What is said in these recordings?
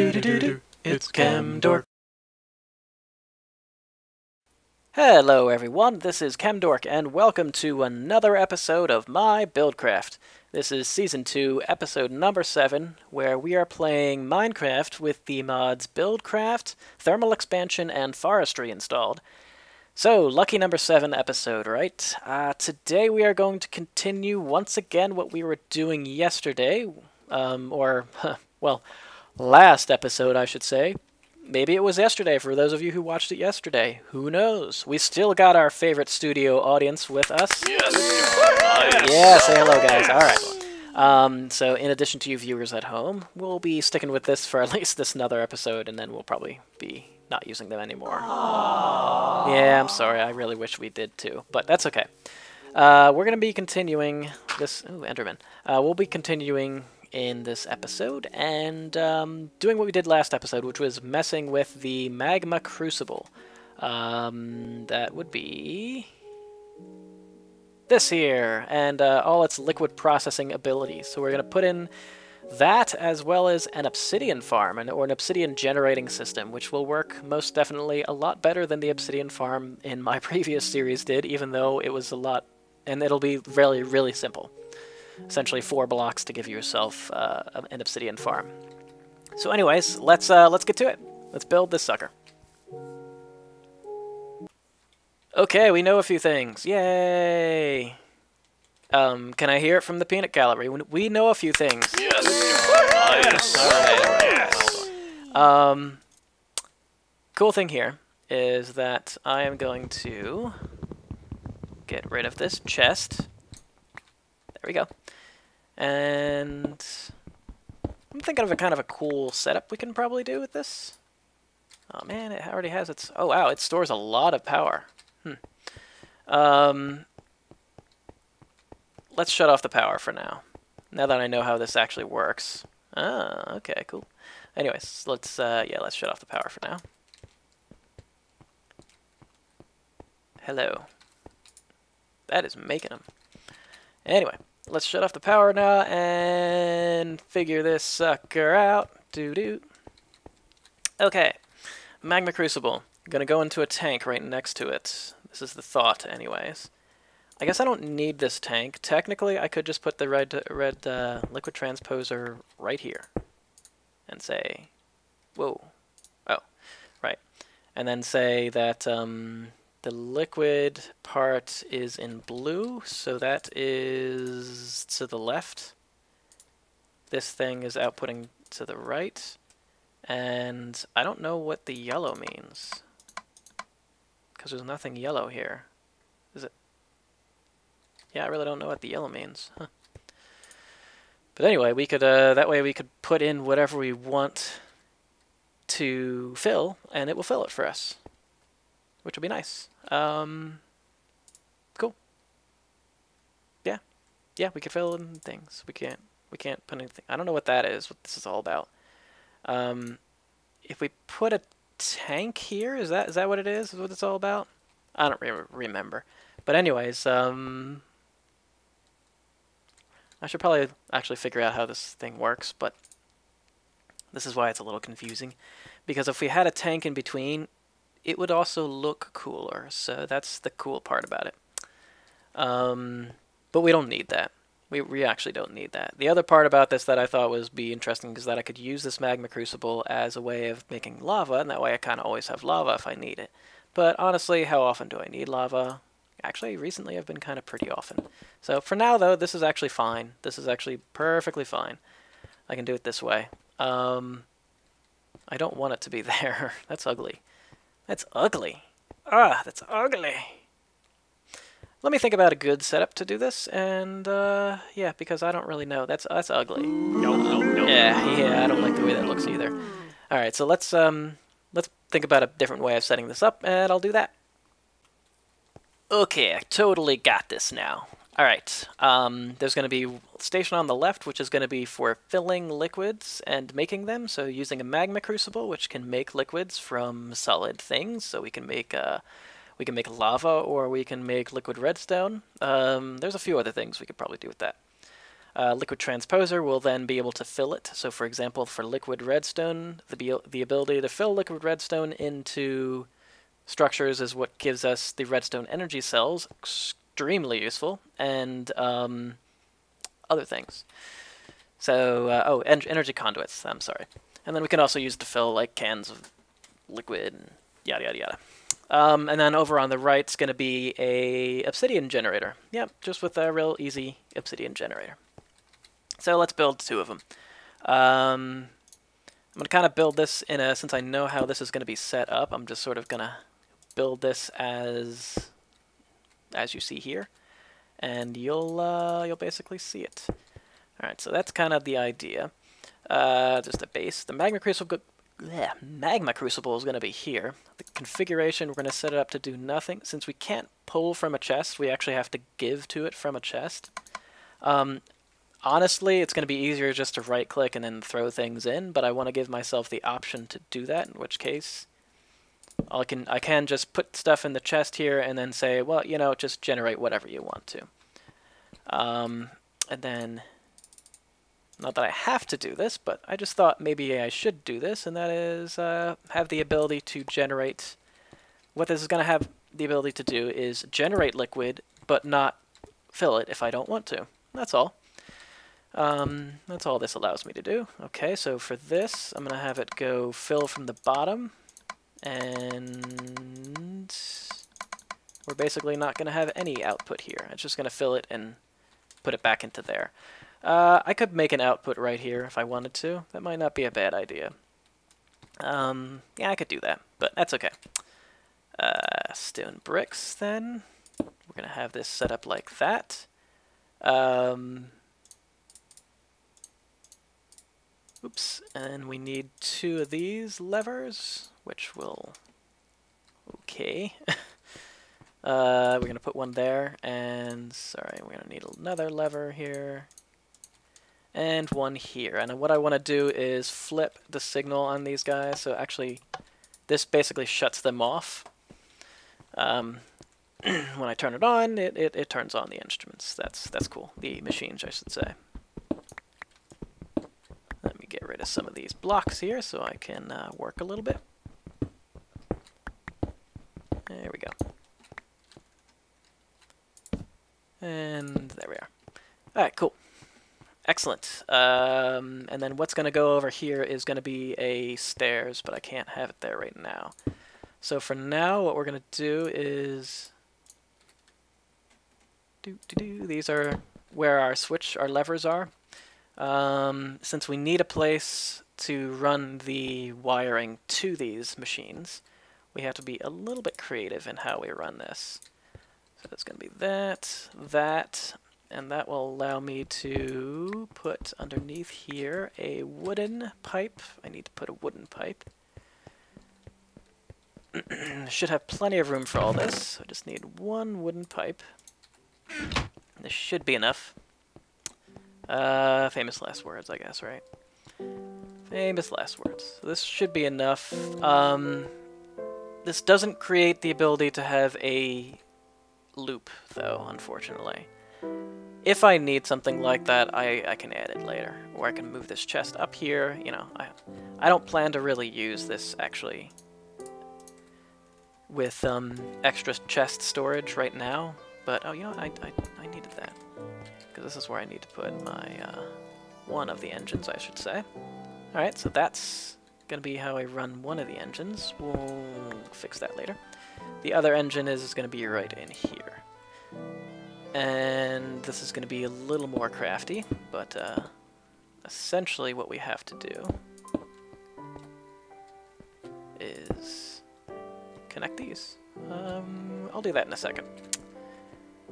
It's Chemdork. Hello everyone, this is Chemdork, and welcome to another episode of my Buildcraft. This is Season 2, Episode number 7, where we are playing Minecraft with the mods Buildcraft, Thermal Expansion, and Forestry installed. So, lucky number 7 episode, right? Today we are going to continue once again what we were doing yesterday, well, last episode I should say. Maybe it was yesterday for those of you who watched it yesterday. Who knows? We still got our favorite studio audience with us. Yes! Yeah, say hello guys. Alright. So in addition to you viewers at home, we'll be sticking with this for at least this another episode, and then we'll probably be not using them anymore. Aww. Yeah, I'm sorry. I really wish we did too, but that's okay. We're going to be continuing this... Ooh, Enderman. We'll be continuing in this episode and doing what we did last episode, which was messing with the Magma crucible. That would be this here, and all its liquid processing abilities. So we're going to put in that as well as an obsidian farm, or an obsidian generating system, which will work most definitely a lot better than the obsidian farm in my previous series did, even though it was a lot, and it'll be really, really simple. Essentially 4 blocks to give yourself an obsidian farm. So anyways, let's get to it. Let's build this sucker. Okay, we know a few things. Yay! Can I hear it from the peanut gallery? We know a few things. Yes! Alright. Cool thing here is that I am going to get rid of this chest. There we go. And I'm thinking of a kind of a cool setup we can probably do with this. Oh man, it already has its... Oh wow, it stores a lot of power. Let's shut off the power for now. Now that I know how this actually works. Ah, okay, cool. Anyways, let's shut off the power for now. Hello. That is making them. Anyway. Let's shut off the power now and figure this sucker out. Doo-doo. Okay. Magma crucible. I'm gonna go into a tank right next to it. This is the thought, anyways. I guess I don't need this tank. Technically, I could just put the red liquid transposer right here. And say... Whoa. Oh. Right. And then say that... the liquid part is in blue, so that is to the left. This thing is outputting to the right. And I don't know what the yellow means, because there's nothing yellow here. Is it? Yeah, I really don't know what the yellow means. Huh. But anyway, we could that way we could put in whatever we want to fill, and it will fill it for us, which will be nice. Cool. Yeah, we can fill in things. We can't put anything. I don't know what that is, what this is all about. If we put a tank here, is that what it is? Is what it's all about? I don't remember. But anyways, I should probably actually figure out how this thing works, but this is why it's a little confusing. Because if we had a tank in between, it would also look cooler, so that's the cool part about it. But we don't need that. We actually don't need that. The other part about this that I thought was interesting is that I could use this magma crucible as a way of making lava, and that way I kind of always have lava if I need it. But honestly, how often do I need lava? Actually, recently I've been kind of pretty often. So for now, though, this is actually fine. This is actually perfectly fine. I can do it this way. I don't want it to be there. That's ugly. That's ugly. Ah, that's ugly. Let me think about a good setup to do this, and yeah, because I don't really know. That's ugly. No. Yeah, I don't like the way that looks either. All right, so let's think about a different way of setting this up, and I'll do that. Okay, I totally got this now. All right, there's going to be a station on the left, which is going to be for filling liquids and making them. So using a magma crucible, which can make liquids from solid things. So we can make lava, or we can make liquid redstone. There's a few other things we could probably do with that. Liquid transposer will then be able to fill it. So for example, for liquid redstone, the ability to fill liquid redstone into structures is what gives us the redstone energy cells, extremely useful, and other things. So, energy conduits, I'm sorry. And then we can also use to fill like cans of liquid and yada yada yada. And then over on the right is going to be a obsidian generator. Yep, just with a real easy obsidian generator. So let's build 2 of them. I'm going to kind of build this since I know how this is going to be set up, I'm just sort of going to build this as you see here, and you'll basically see it. All right, so that's kind of the idea. Just a base. The magma crucible is going to be here. The configuration, we're going to set it up to do nothing. Since we can't pull from a chest, we actually have to give to it from a chest. Honestly, it's going to be easier just to right-click and then throw things in, but I want to give myself the option to do that, in which case I can just put stuff in the chest here and then say, well, you know, just generate whatever you want to. And then, not that I have to do this, but I just thought maybe I should do this, and that is have the ability to generate. What this is going to have the ability to do is generate liquid, but not fill it if I don't want to. That's all. That's all this allows me to do. Okay, so for this, I'm going to have it go fill from the bottom, and we're basically not going to have any output here. It's just going to fill it and put it back into there. I could make an output right here if I wanted to. That might not be a bad idea. Yeah, I could do that, but that's okay. Stone bricks, then. We're going to have this set up like that. Oops, and we need 2 of these levers, which will... Okay. We're going to put one there, and... Sorry, we're going to need another lever here. And one here. And what I want to do is flip the signal on these guys, so actually this basically shuts them off. When I turn it on, it turns on the instruments. That's cool. The machines, I should say. Let me get rid of some of these blocks here so I can work a little bit. There we go. And there we are. Alright, cool. Excellent. And then what's going to go over here is going to be a stairs, but I can't have it there right now. So for now, what we're going to do is... These are where our levers are. Since we need a place to run the wiring to these machines, we have to be a little bit creative in how we run this. So it's going to be that, and that will allow me to put underneath here a wooden pipe. I need to put a wooden pipe. Should have plenty of room for all this. I just need one wooden pipe. This should be enough. Famous last words, I guess, right? Famous last words. So this should be enough. This doesn't create the ability to have a loop, though, unfortunately. If I need something like that, I can add it later. Or I can move this chest up here. You know, I don't plan to really use this, actually, with extra chest storage right now. But, oh, you know, I needed that. Because this is where I need to put my, one of the engines, I should say. Alright, so that's going to be how I run one of the engines. We'll fix that later. The other engine is going to be right in here. And this is going to be a little more crafty, but essentially what we have to do is connect these. I'll do that in a second.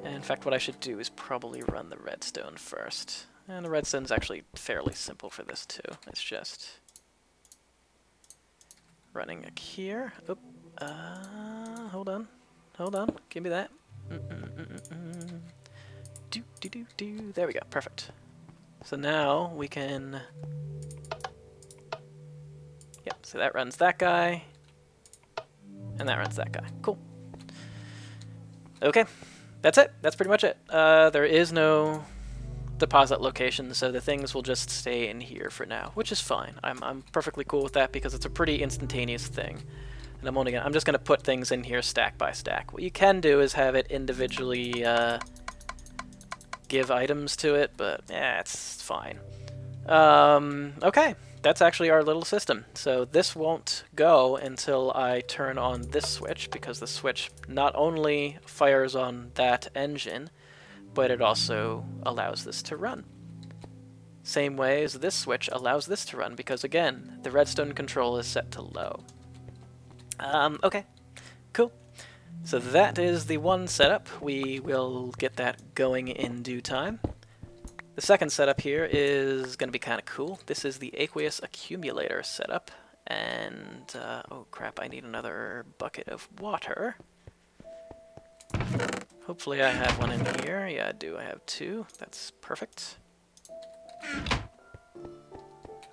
And in fact, what I should do is probably run the redstone first. And the redstone's actually fairly simple for this too. It's just running here. Oop. Hold on. Give me that. There we go. Perfect. So now we can... Yep, so that runs that guy. And that runs that guy. Cool. Okay. That's it. That's pretty much it. There is no deposit location, so the things will just stay in here for now, which is fine. I'm perfectly cool with that because it's a pretty instantaneous thing. And I'm just gonna put things in here stack by stack. What you can do is have it individually give items to it, but yeah, it's fine. Okay, that's actually our little system. So this won't go until I turn on this switch, because the switch not only fires on that engine, but it also allows this to run. Same way as this switch allows this to run, because again, the redstone control is set to low. Okay, cool. So that is the one setup. We will get that going in due time. The second setup here is going to be kind of cool. This is the aqueous accumulator setup. And, oh crap, I need another bucket of water. Hopefully I have one in here. Yeah, I do. I have 2. That's perfect. I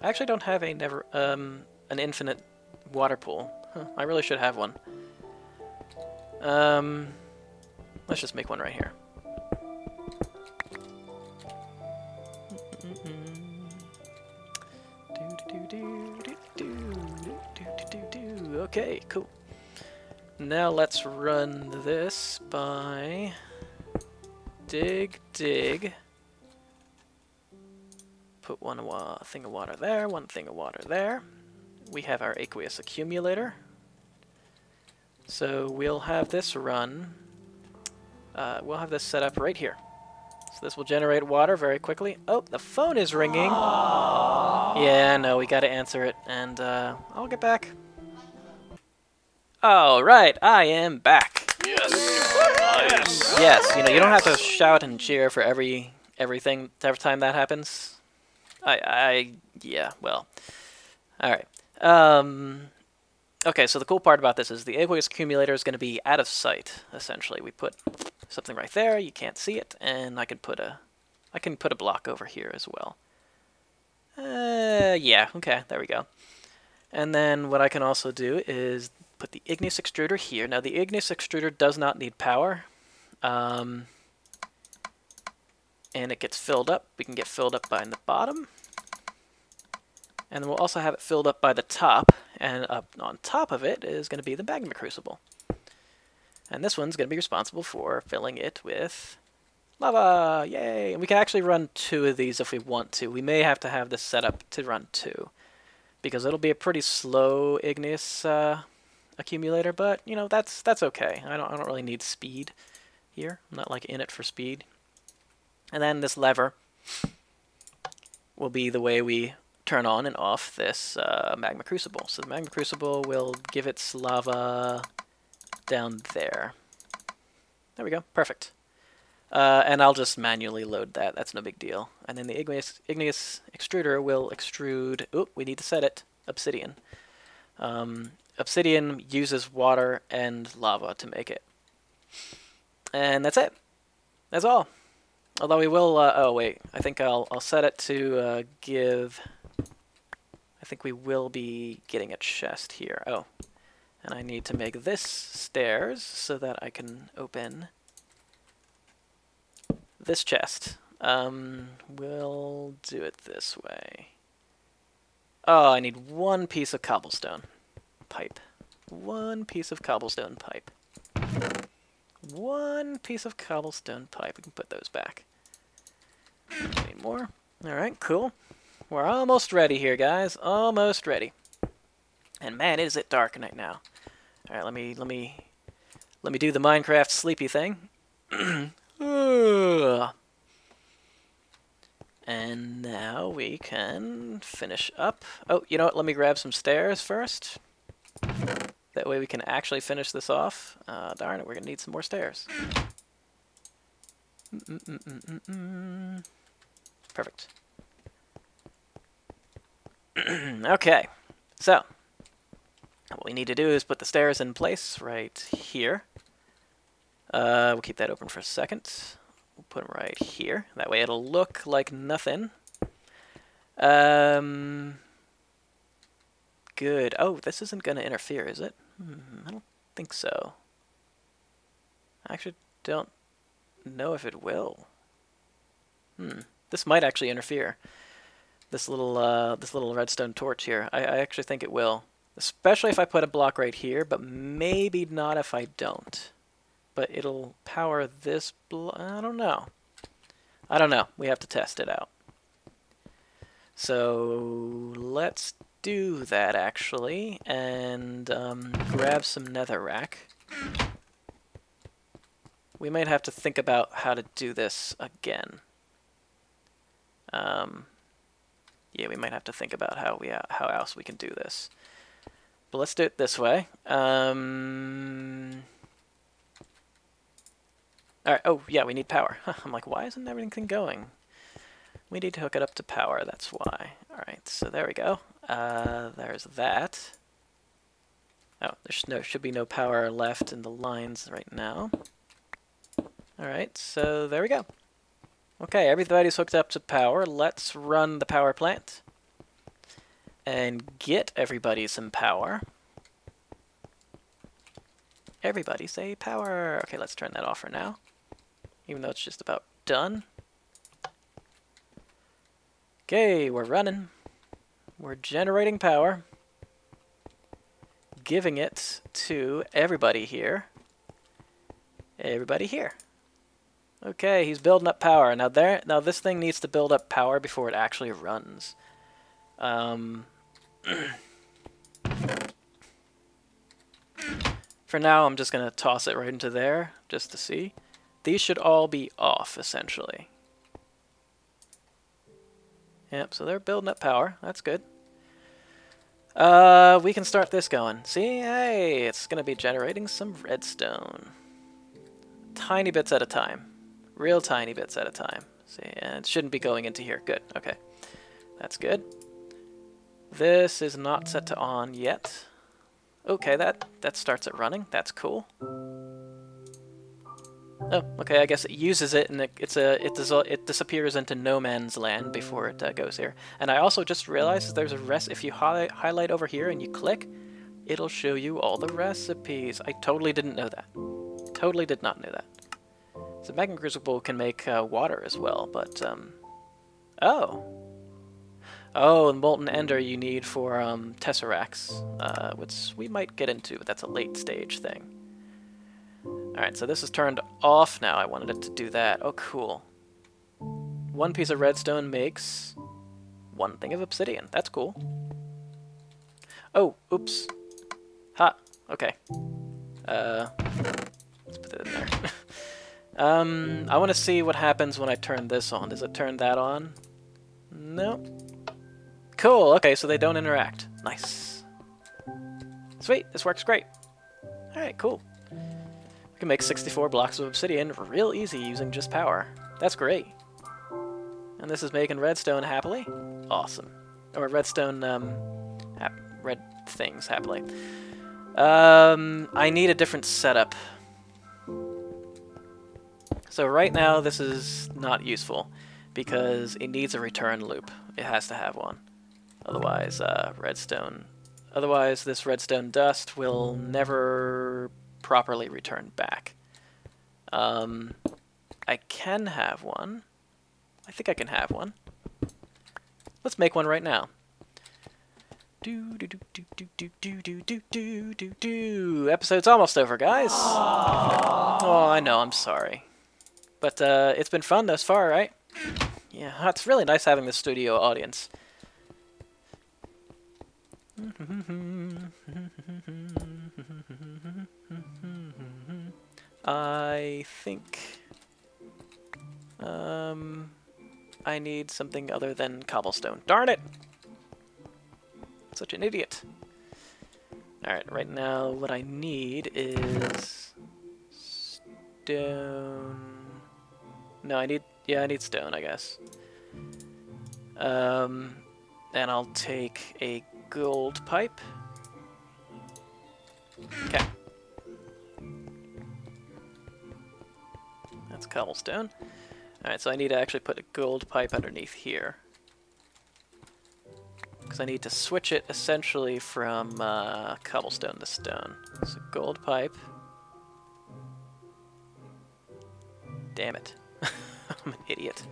actually don't have an infinite water pool. Huh, I really should have one. Let's just make one right here. Okay, cool. Now let's run this by dig. Put one thing of water there, one thing of water there. We have our aqueous accumulator. So we'll have this run. We'll have this set up right here. So this will generate water very quickly. Oh, the phone is ringing. Yeah, no, we gotta answer it, and I'll get back. Alright, I am back. Yes. Nice. Yes, you know, you don't have to shout and cheer for everything every time that happens. Yeah, well. Alright. Okay, so the cool part about this is the aqueous accumulator is going to be out of sight, essentially. We put something right there, you can't see it, and I can put a block over here as well. Yeah, okay, there we go. And then what I can also do is put the igneous extruder here. Now the igneous extruder does not need power, and it gets filled up. We can get filled up by the bottom. And then we'll also have it filled up by the top, and up on top of it is going to be the magma crucible. And this one's going to be responsible for filling it with lava! Yay! And we can actually run 2 of these if we want to. We may have to have this set up to run 2, because it'll be a pretty slow igneous accumulator, but, you know, that's okay. I don't really need speed here. I'm not, like, in it for speed. And then this lever will be the way we turn on and off this magma crucible. So the magma crucible will give its lava down there. There we go. Perfect. And I'll just manually load that. That's no big deal. And then the igneous extruder will extrude... Oop, we need to set it. Obsidian. Obsidian uses water and lava to make it. And that's it. That's all. Although we will... oh, wait. I think I'll set it to give... I think we will be getting a chest here. Oh, and I need to make this stairs so that I can open this chest. We'll do it this way. Oh, I need 1 piece of cobblestone pipe. 1 piece of cobblestone pipe. 1 piece of cobblestone pipe. We can put those back. Need more. Alright, cool. We're almost ready here, guys. Almost ready. And man, is it dark right now. All right, let me do the Minecraft sleepy thing. And now we can finish up. Oh, you know what? Let me grab some stairs first. That way we can actually finish this off. Darn it, we're gonna need some more stairs. Perfect. Okay, so what we need to do is put the stairs in place right here. We'll keep that open for a second. We'll put them right here. That way it'll look like nothing. Good. Oh, this isn't going to interfere, is it? I don't think so. I actually don't know if it will. This might actually interfere. This little redstone torch here. I actually think it will. Especially if I put a block right here, but maybe not if I don't. But it'll power this block. I don't know. I don't know. We have to test it out. So let's do that actually, and grab some netherrack. We might have to think about how to do this again. Yeah, we might have to think about how else we can do this. But let's do it this way. Alright, oh yeah, we need power. I'm like, why isn't everything going? We need to hook it up to power, that's why. Alright, so there we go. There's that. Oh, there should be no power left in the lines right now. Alright, so there we go. Okay, everybody's hooked up to power. Let's run the power plant. And get everybody some power. Everybody say power! Okay, let's turn that off for now. Even though it's just about done. Okay, we're running. We're generating power. Giving it to everybody here. Everybody here. Okay, he's building up power. Now this thing needs to build up power before it actually runs. For now, I'm just going to toss it right into there, just to see. These should all be off, essentially. Yep, so they're building up power. That's good. We can start this going. See, hey, it's going to be generating some redstone. Tiny bits at a time. Real tiny bits at a time. See, and it shouldn't be going into here. Good, okay. That's good. This is not set to on yet. Okay, that starts it running. That's cool. Oh, okay, I guess it uses it, and it disappears into no man's land before it goes here. And I also just realized there's a if you highlight over here and you click, it'll show you all the recipes. I totally didn't know that. Totally did not know that. So Magma crucible can make water as well, but oh, and molten ender you need for tesseracts, which we might get into, but that's a late stage thing. Alright, so this is turned off now. I wanted it to do that. Oh, cool. One piece of redstone makes one thing of obsidian. That's cool. Oh, oops. Ha, okay. Let's put it in there. I want to see what happens when I turn this on. Does it turn that on? No. Cool, okay, so they don't interact. Nice. Sweet, this works great. Alright, cool. We can make 64 blocks of obsidian real easy using just power. That's great. And this is making redstone happily? Awesome. Or redstone, red things happily. I need a different setup. So right now this is not useful because it needs a return loop. It has to have one. Otherwise, Otherwise, this redstone dust will never properly return back. I can have one. I think I can have one. Let's make one right now. Episode's almost over, guys. Oh, I know, I'm sorry. But it's been fun thus far, right? Yeah, it's really nice having the studio audience. I think I need something other than cobblestone. Darn it! Such an idiot. Alright, right now what I need is stone. No, I need stone, I guess. And I'll take a gold pipe. Okay. That's cobblestone. Alright, so I need to actually put a gold pipe underneath here. Because I need to switch it essentially from cobblestone to stone. So gold pipe. Damn it. I'm an idiot.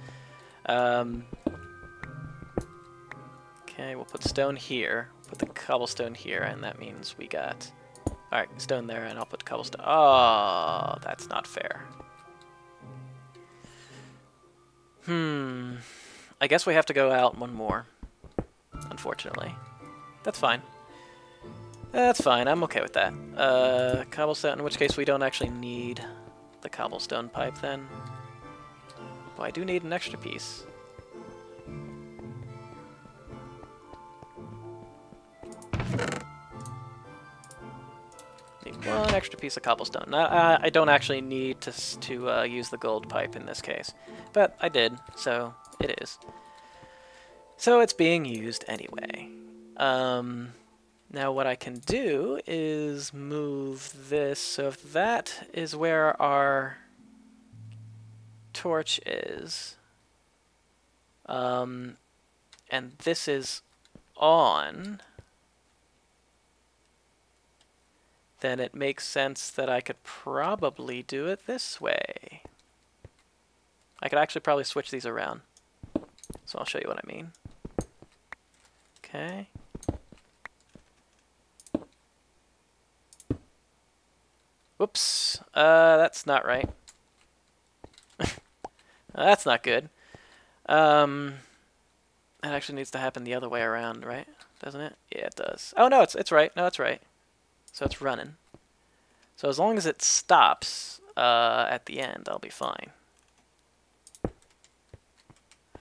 Okay, we'll put stone here. Put the cobblestone here, and that means we got... Alright, stone there, and I'll put cobblestone... Oh, that's not fair. I guess we have to go out one more. Unfortunately. That's fine. That's fine, I'm okay with that. Cobblestone, in which case we don't actually need the cobblestone pipe then. But I do need an extra piece. Need one extra piece of cobblestone. Now, I don't actually need to use the gold pipe in this case. But I did, so it is. So it's being used anyway. Now what I can do is move this, so if that is where our torch is, and this is on, then it makes sense that I could probably do it this way. I could actually probably switch these around. So I'll show you what I mean. Okay. Whoops. That's not right. That's not good. It actually needs to happen the other way around, right? Doesn't it? Yeah, it does. Oh, no, it's right. No, it's right. So it's running. So as long as it stops at the end, I'll be fine.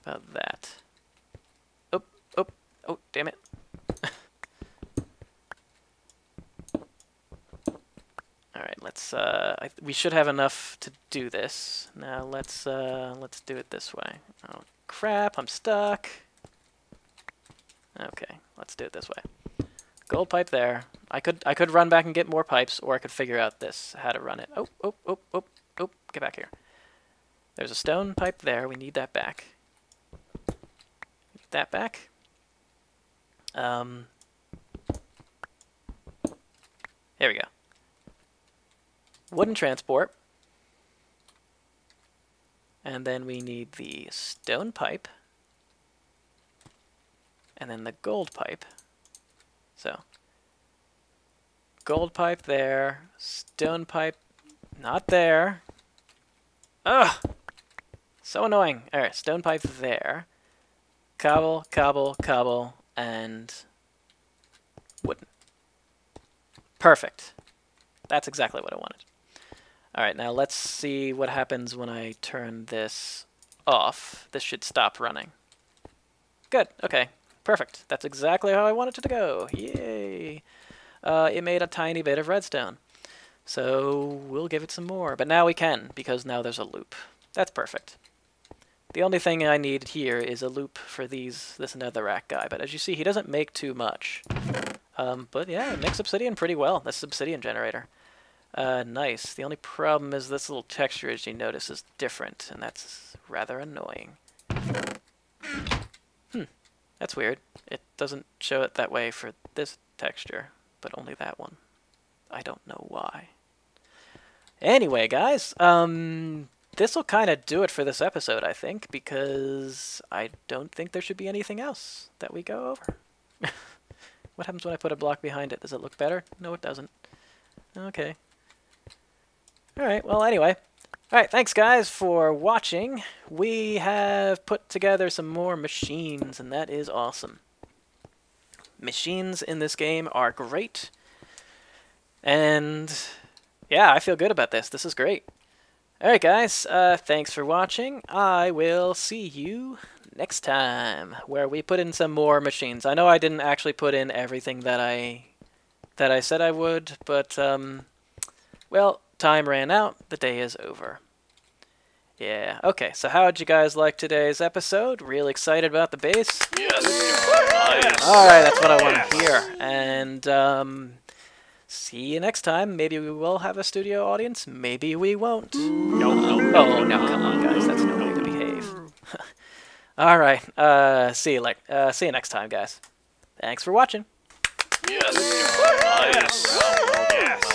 How about that? Oh, damn it. Alright, let's, we should have enough to do this. Now let's do it this way. Oh, crap, I'm stuck. Okay, let's do it this way. Gold pipe there. I could run back and get more pipes, or I could figure out how to run it. Oh, get back here. There's a stone pipe there, we need that back. Get that back. Here we go. Wooden transport. And then we need the stone pipe. And then the gold pipe. So, gold pipe there, stone pipe not there. Ugh! So annoying. Alright, stone pipe there. Cobble, cobble, cobble, and wooden. Perfect. That's exactly what I wanted. Alright, now let's see what happens when I turn this off. This should stop running. Good, okay. Perfect. That's exactly how I wanted it to go. Yay! It made a tiny bit of redstone. So we'll give it some more. But now we can, because now there's a loop. That's perfect. The only thing I need here is a loop for this netherrack guy. But as you see, he doesn't make too much. But yeah, it makes obsidian pretty well. This is obsidian generator. Nice. The only problem is this little texture, as you notice, is different. And that's rather annoying. That's weird. It doesn't show it that way for this texture, but only that one. I don't know why. Anyway, guys, this will kind of do it for this episode, I think, because I don't think there should be anything else that we go over. What happens when I put a block behind it? Does it look better? No, it doesn't. Okay. Alright, well, anyway. Alright, thanks guys for watching. We have put together some more machines, and that is awesome. Machines in this game are great. And yeah, I feel good about this. This is great. Alright guys, thanks for watching. I will see you next time, where we put in some more machines. I know I didn't actually put in everything that I said I would, but well, time ran out. The day is over. Yeah, okay, so how'd you guys like today's episode? Real excited about the base? Yes. Nice. Alright, that's what I want to hear. And see you next time. Maybe we will have a studio audience. Maybe we won't. No. Oh, no, come on, guys. That's no way to behave. Alright, see you next time, guys. Thanks for watching. Yes. Nice. Yes.